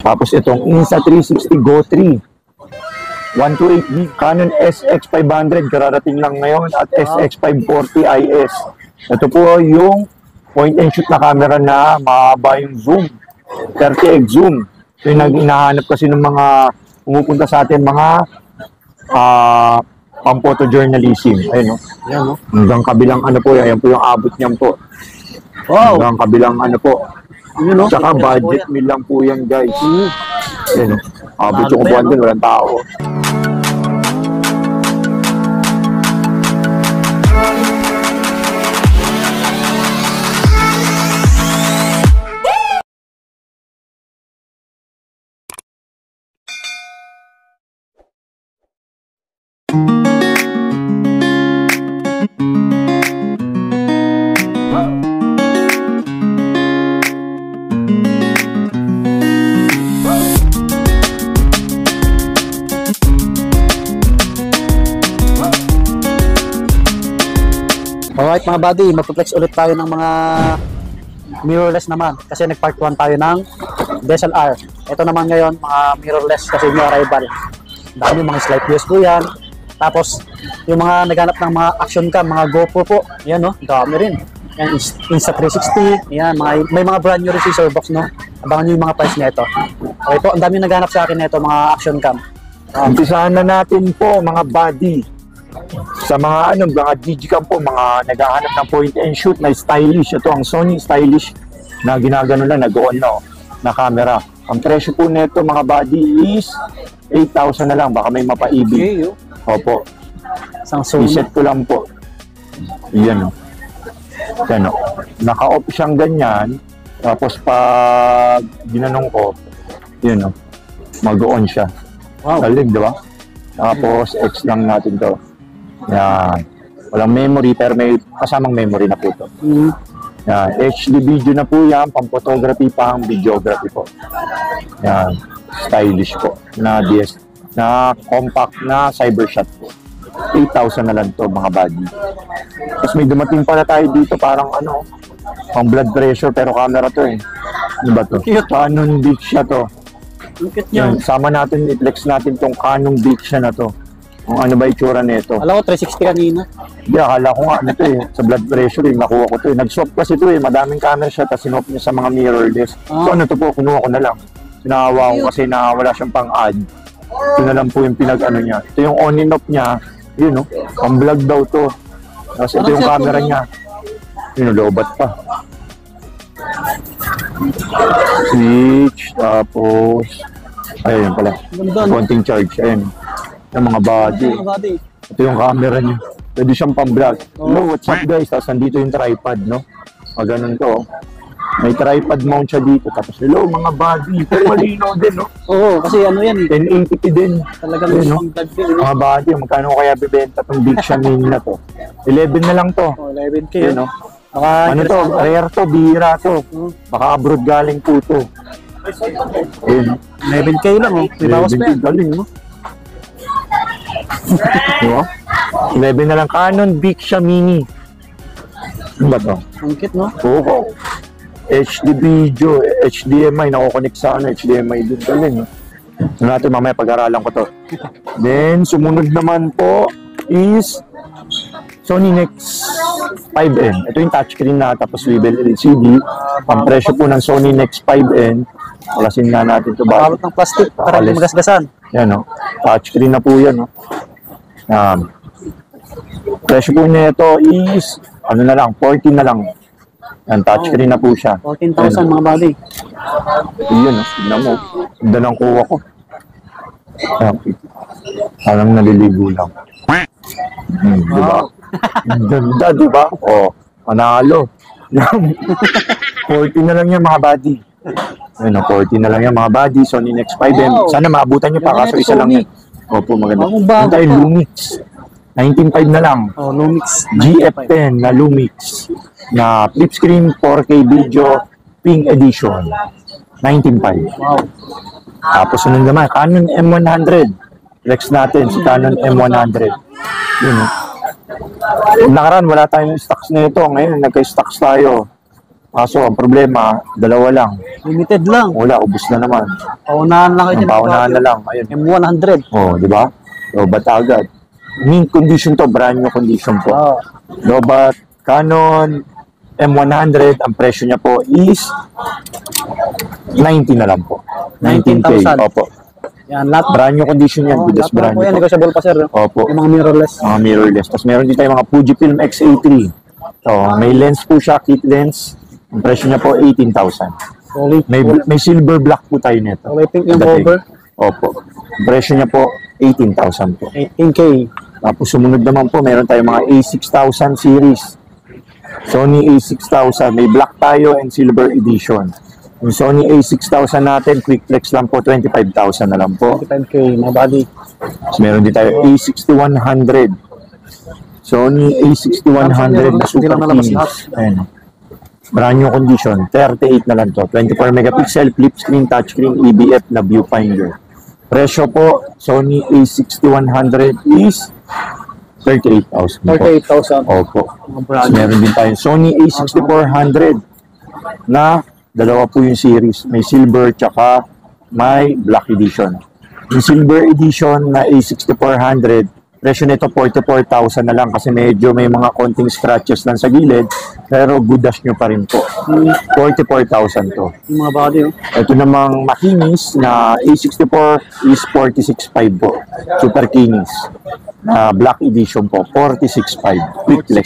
Tapos itong Insta360 Go 3. 128GB Canon SX500 kararating lang ngayon at SX540 IS. Ito po yung point and shoot na camera na mahaba yung zoom. 30x zoom. So yung hinahanap kasi ng mga pumupunta sa atin mga pang-photojournalism. Ayun, no? Yan, no? Hanggang kabilang ano po, yan po yung abot niyan po. Wow! Hanggang kabilang ano po. Yun, no? Tsaka budget meal lang po yan, guys. Ayun, no? Abot yung kubuhan din, walang tao. Alright mga buddy, magpa-flex ulit tayo ng mga mirrorless naman kasi nag-part 1 tayo ng DSLR. Ito naman ngayon mga mirrorless kasi new arrival. Dami mga slide views po yan. Tapos yung mga naghanap ng mga action cam, mga GoPro po, yan no, dami rin. Yan, Insta360, yan, may mga brand new receiver box no. Abangan nyo yung mga price nito. Okay po, ang dami naghanap sa akin nito mga action cam. Umpisahan na natin po mga buddy. Sa mga mga digicam po, mga naghahanap ng point and shoot na stylish. Ito ang Sony stylish na ginagano lang, nag-on na camera. Ang presyo po nito mga buddy is 8,000 na lang, baka may mapaibig. Okay, opo. Samsung. I-set ko lang po. Yan o. Yan o. Naka-off siyang ganyan. Tapos pag ginanong ko, yun o. Mag-on siya. Wow. Galing, di ba? Tapos X lang natin to. Yan. Walang memory pero may kasamang memory na po to. Yan. HD video na po yan. Pang-photography, pang-videography po. Yan. Stylish po. Na DS. Na compact na cybershot po. 8,000 na lang to mga buddy. Tapos may dumating pala tayo dito parang ano, pang blood pressure pero camera to eh. Ano ba to? Canon Vixia to. Yan, sama natin, i-flex natin tong Canon Vixia na to. Kung ano ba itsura nito. Alam ko 360 kanina. Hindi, akala ko nga ano to eh. Sa blood pressure eh, nakuha ko to eh. Nag-swap kasi to eh, madaming camera siya, tapos sinop niya sa mga mirrorless. So ano to po, kinuha ko na lang. Sinahawa ko kasi na wala siyang pang-add. Ito na lang po yung pinag-ano niya. Ito yung on and off niya. Yun no, pang vlog daw to. Tapos ito yung camera niya. Yun, lobat pa. Switch, tapos ayun pala. Konting charge, ayun. Yung mga body. Ito yung camera niya. Pwede siyang pang-vlog. Hello, what's up guys? Tapos nandito yung tripod, no? Ganun to. May tripod mount siya dito. Tapos hello mga body. Pero malinaw din, no? Oo, kasi ano yan. 1080p din. Talagang no? Mga body, magkano kaya bibenta itong Vixia Mini na to? 11 na lang to. 11K. No? Ano to? Rare to, bihira to. Baka abroad galing po to. 11K lang, oh. 11K galing, no? Diba? 11 na lang. Canon Vixia Mini. Ano ba to? Ang cute, no? Oo. HD video, HDMI, nako-connect sa HDMI din. Galing, no? So natin mamaya pag-aralan ko to. Then, sumunod naman po is Sony Nex 5N. Ito yung touchscreen na tapos swivel LCD. Ang presyo po ng Sony Nex 5N, kalasin nga natin ito ba? Nakawat ng plastic para hindi magasgasan. Yan, no? Touchscreen na po yan, no? Presyo po niya ito is, ano na lang, 14 na lang. Yan, touchscreen na po siya. 14,000 mga bali. Yun, tignan mo. Ganda ng kuha ko. Parang naliligo lang. Diba? Ganda, diba? O, manalo. 14 na lang yan mga buddy. Ayun, 14 na lang yan mga buddy. Sony Nex 5M. Sana maabutan nyo pa, kaso isa lang yan. Opo, maganda. Yung tayo Lumix. 19.5 na lang. Oh, Lumix. GF10 na Lumix. Na flip screen 4K video pink edition. 19.5. Wow. Tapos sunod naman, Canon M100. Flex natin si Canon M100. Yun. Nakaraan, wala tayong stocks na ito. Ngayon, nagka-stocks tayo. Kaso, ang problema, dalawa lang. Limited lang. Wala, ubus na naman. Paunahan lang kayo Ang dyan. paunahan na lang. Ayun. M100. Oh, di ba? Lobat agad. Mint condition to, brand new condition po. Oh. Lobat, Canon, M100, ang presyo niya po is 90 na lang po. 19K. 19,000. Opo. Yan, lahat. Brand new condition yan. Good as Lahat brand po yan. new po. Negotiable pa, sir. Opo. Yung mga mirrorless. Mga mirrorless. Tapos meron din tayo mga Fujifilm X-A3. So, may lens po siya, kit lens. Ang presyo niya po 18,000. Solid. May silver black po tayo nito. Kulay pink yung Dating. cover. Opo. Ang presyo niya po 18,000 po. 18K. Tapos sumunod naman po, meron tayong mga A6000 series. Sony A6000. May black tayo and silver edition. Yung Sony A6000 natin, quick flex lang po, 25,000 na lang po. 25K. Mga body. Tapos meron din tayo A6100. Sony A6100 na super kinis. Ayan. Brand new condition, 38 na lang to. 24 megapixel, flip screen, touchscreen, EBF na viewfinder. Presyo po, Sony A6100 is 38,000 po. 38,000. Opo. Mga brand. Tapos meron din tayong Sony A6400 na dalawa po yung series. May silver tsaka may black edition. Yung silver edition na A6400, presyo nito 44,000 na lang kasi medyo may mga konting scratches lang sa gilid pero good as nyo pa rin po. 44,000 to. Yung mga body. Oh. Ito namang makinis na A64 is 46.5 po. Super kinis. Black edition po, 46.5. Quick flex.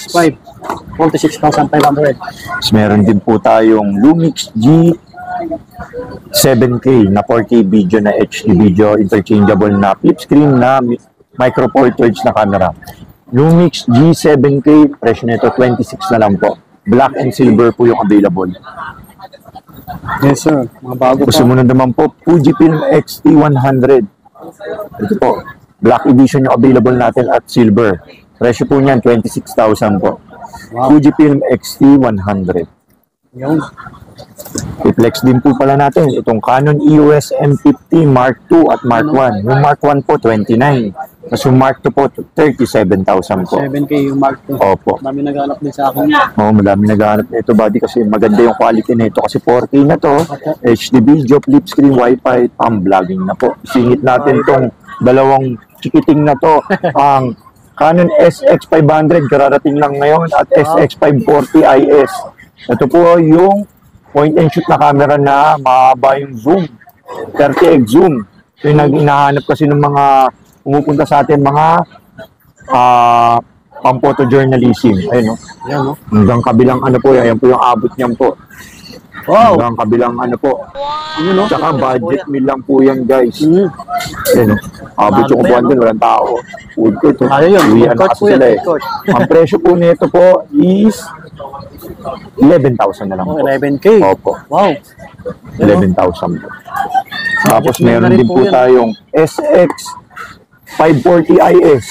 46,500. Tapos meron din po tayong Lumix G 7K na 4K video na HD video, interchangeable na flip screen na micro four thirds na camera. Lumix G7K, presyo nito 26 na lang po. Black and silver po yung available. Yes, sir. Mga bago pa. Sumunod naman po, Fujifilm X-T100. Ito po, black edition yung available natin at silver. Presyo po niyan, 26,000 po. Wow. Fujifilm X-T100. Yun. I-flex din po pala natin itong Canon EOS M50 Mark II at Mark I. Yung Mark I po, 29. Tapos yung Mark II po, 37,000 po. 7K yung Mark II. Opo. Dami naghanap din sa akin. Oo, madami naghahanap nito, buddy, kasi maganda yung quality nito. Kasi 4K na to, HD video, flip screen, Wi-Fi, vlogging na po. Singit natin tong dalawang chikiting na to. Ang Canon SX500, kararating lang ngayon, at SX540 IS. Ito po yung point and shoot na camera na mahaba yung zoom. 30x zoom. So yung hinahanap kasi ng mga pumupunta sa atin, mga pang-photojournalism. Ayun, no? Yan, no? Hanggang kabilang ano po, yan po yung abot niyan po. Wow! Hanggang kabilang ano po. Ano, no? Tsaka budget meal lang po yan, guys. Mm. Ayun, no? Abot yung kubuhan din, walang tao. Food court. Ayun yun, Uwian food na court kasi po yan, sila eh. food court. Ang presyo po nito po is 11,000 na lang Oh, po. 11K. Opo. Wow. 11,000 po. Tapos Budget meal na meron rin din po po yan. tayong SX 540 IS.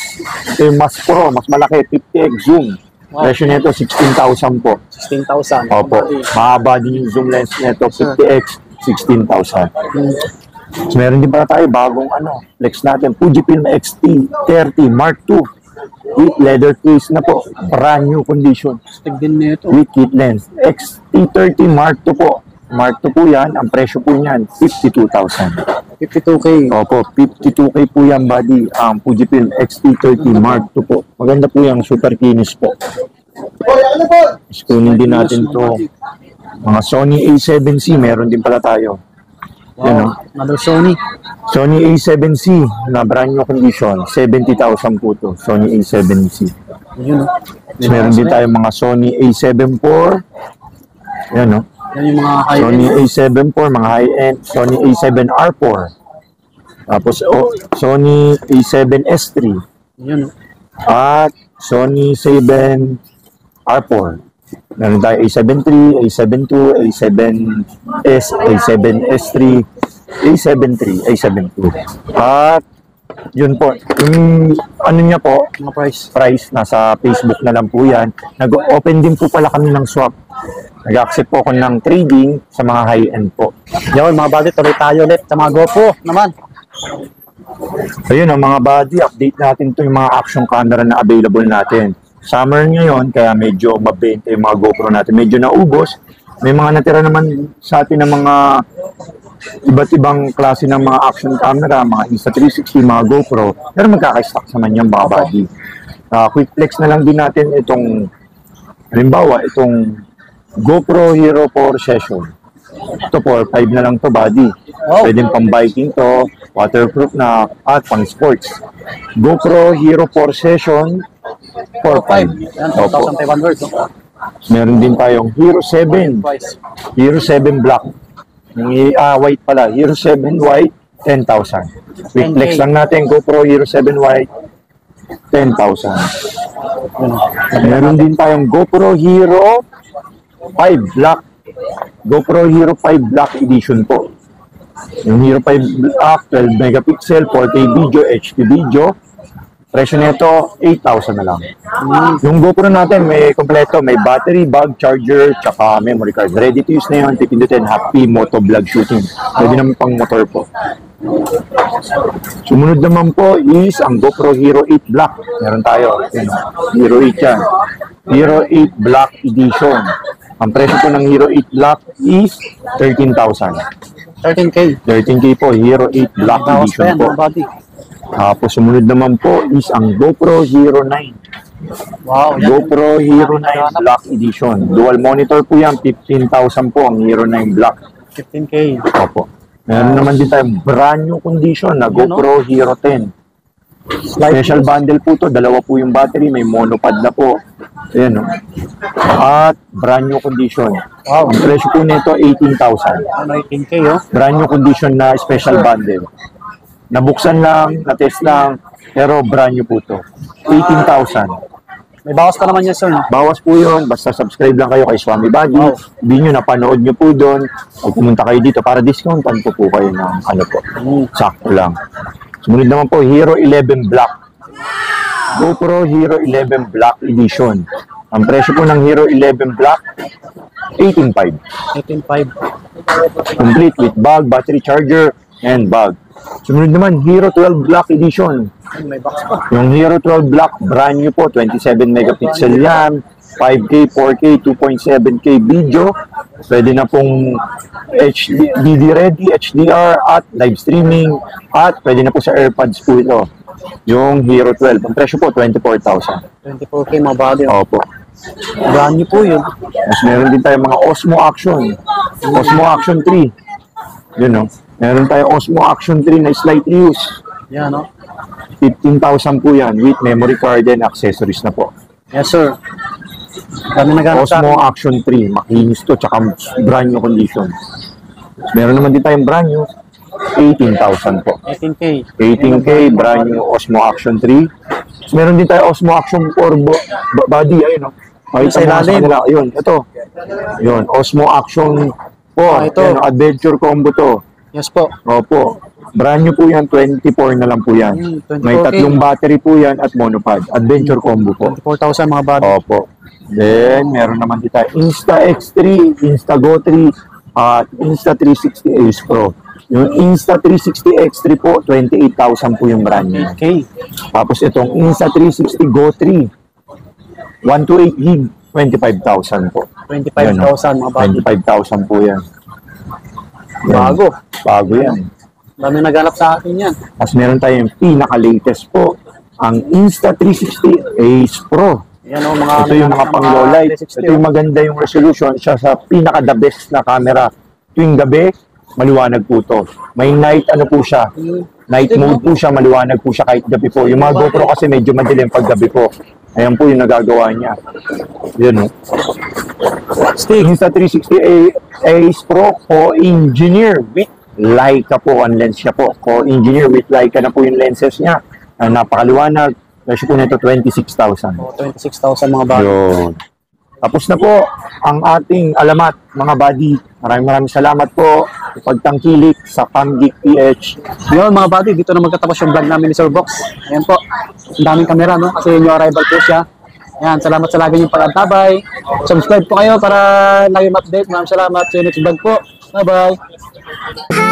Ito yung mas pro, mas malaki, 50x zoom. Wow. Presyo nito 16,000 po. 16,000. Opo. Mahaba din yung zoom lens nito, 50x, 16,000. Mm. So, meron din pala tayo bagong flex natin, Fujifilm X-T30 Mark II with leather case na po, brand new condition Stig din nito. with kit lens. X-T30 Mark II po. Mark II po yan, ang presyo po niyan 52,000. 52K. Opo, 52K po yan, buddy. Ang Fujifilm X-T30 Mark II po. Maganda po yung super kinis po. Tapos kunin din natin to mga Sony A7C, meron din pala tayo. Yan, Wow. Another Sony. Sony A7C na brand new condition, 70,000 po to, Sony A7C. Yun, no? Tapos meron din tayo mga Sony A7 IV. Yan, no? Yan yung mga Sony high-end. A7 IV, mga high-end. Sony A7R4. Tapos Sony A7S3. Yun, no? At Sony A7R4. Meron tayo A7 III, A7 II, A7S, A7S3, A7 III, A7 II. At yun po, yung ano niya po, Mga price. price, nasa Facebook na lang po yan. Nag-open din po pala kami ng swap. Nag-accept po ako ng trading sa mga high-end po. Yun, mga buddy, tuloy tayo ulit sa mga GoPro naman. Ayun ang mga buddy, update natin to yung mga action camera na available natin. Summer ngayon, kaya medyo mabenta yung mga GoPro natin. Medyo naubos. May mga natira naman sa atin ng mga iba't ibang klase ng mga action camera, mga Insta360, mga GoPro, pero magkaka-stock naman yung mga body. Quick flex na lang din natin itong, halimbawa, itong GoPro Hero 4 Session. Ito 4.5 na lang to body. Pwedeng pang biking to, waterproof na, at pang sports. GoPro Hero 4 Session 4.5. Yan, 2,500. No? Meron din tayong Hero 7. Hero 7 Black. Yung white pala. Hero 7 White, 10,000. Quick flex lang natin. GoPro Hero 7 White, 10,000. Meron din tayong GoPro Hero 5 Black. GoPro Hero 5 Black Edition po. Yung Hero 5 Black, 12 megapixel, 4K video, HD video. Presyo nito, 8,000 na lang. Yung GoPro natin, may kompleto, may battery, bag, charger, tsaka memory card. Ready to use na yun, tipindutin, happy moto vlog shooting. Pwede naman pang motor po. Sumunod naman po is ang GoPro Hero 8 Black. Meron tayo. Yan, Hero 8 yan. Hero 8 Black Edition. Ang presyo po ng Hero 8 Black is 13,000. 13K. 13K po, Hero 8 Black Bawas pa Edition yan, po. mga buddy. Tapos sumunod naman po is ang GoPro Hero 9. Wow. Yan. GoPro Hero 9 Black Edition. Dual monitor po yan, 15,000 po ang Hero 9 Black. 15K. Opo. Meron naman din tayong brand new condition na GoPro Hero 10. Special bundle po to, dalawa po yung battery, may monopod na po. Ayan, no? At brand new condition. Wow. Ang presyo po nito 18,000. 18K, oh. Brand new condition na special bundle. Nabuksan lang, na-test lang, pero brand new po to. 18,000. May bawas pa naman yan, sir, no? Bawas po yun, basta subscribe lang kayo kay Swami Buddy. Wow. Hindi nyo, napanood nyo po doon. Pag pumunta kayo dito, para discountan po kayo ng ano po. Sakto lang. Sumunod naman po, Hero 11 Black. GoPro Hero 11 Black Edition. Ang presyo po ng Hero 11 Black, 18,500. 18.5. Complete with bag, battery charger, and bag. Sumunod naman, Hero 12 Black Edition. May box pa. Yung Hero 12 Black, brand new po, 27 megapixel yan, 5K, 4K, 2.7K video. Pwede na pong DD ready, HDR, at live streaming, at pwede na po sa AirPods po ito. Yung Hero 12. Ang presyo po, 24,000. 24K, mga buddy. Oh. Opo. Brand new po yun. Mas meron din tayo mga Osmo Action. Osmo Action 3. Yun, no? Meron tayo Osmo Action 3 na slight reuse. Yan, no? 15,000 po yan with memory card and accessories na po. Yes, sir. Kami naghanap sa Osmo Action 3, makinis to, tsaka brand new condition. Meron naman din tayong brand new, 18,000 po. 18K. 18K, brand new Osmo Action 3. Meron din tayo Osmo Action 4 body, ayun, no? Sa ilalim. Ayun, ito. Yun, Osmo Action 4. ito. Ayun, adventure combo to. Yes po. Opo. Brand new po yan, 24 na lang po yan. 24K. May tatlong battery po yan at monopod. Adventure combo po. 4,000, mga buddy. Opo. Then, meron naman dito tayo Insta X3, Insta Go 3, at Insta 360 Ace Pro. Yung Insta 360 X3 po, 28,000 po yung brand new. Okay. Tapos itong Insta 360 Go 3, 128 gig, 25,000 po. 25,000, mga buddy. 25,000 po yan. Bago. Bago yan. Dami naghanap sa akin yan. Tapos meron tayong pinaka-latest po, ang Insta 360 Ace Pro. Yan, oh, mga Ito yung mga pang low light. 360, Ito yung maganda yung resolution. Siya sa pinaka-the best na camera. Tuwing gabi, maliwanag po to. May night ano po siya. Night mode po siya, maliwanag po siya kahit gabi po. Yung mga GoPro kasi medyo madilim pag gabi po. Ayan po yung nagagawa niya. Yun, no? Insta 360 Ace Pro co-engineer with Leica po ang lens niya po. Co-engineer with Leica na po yung lenses niya. Napakaliwanag. Presyo po nito 26,000. Oh, 26,000, mga buddy. Yun. Tapos na po ang ating alamat, mga buddy. Maraming salamat po sa pagtangkilik sa Camgeek PH. Yun, mga buddy, dito na magtatapos yung vlog namin ni Sir Box. Ayan po. Ang daming kamera, no? Kasi new arrival po siya. Ayan, salamat sa lagi niyong pag-antabay. Subscribe po kayo para lagi ma-update. Maraming salamat. See you next vlog po. Bye-bye.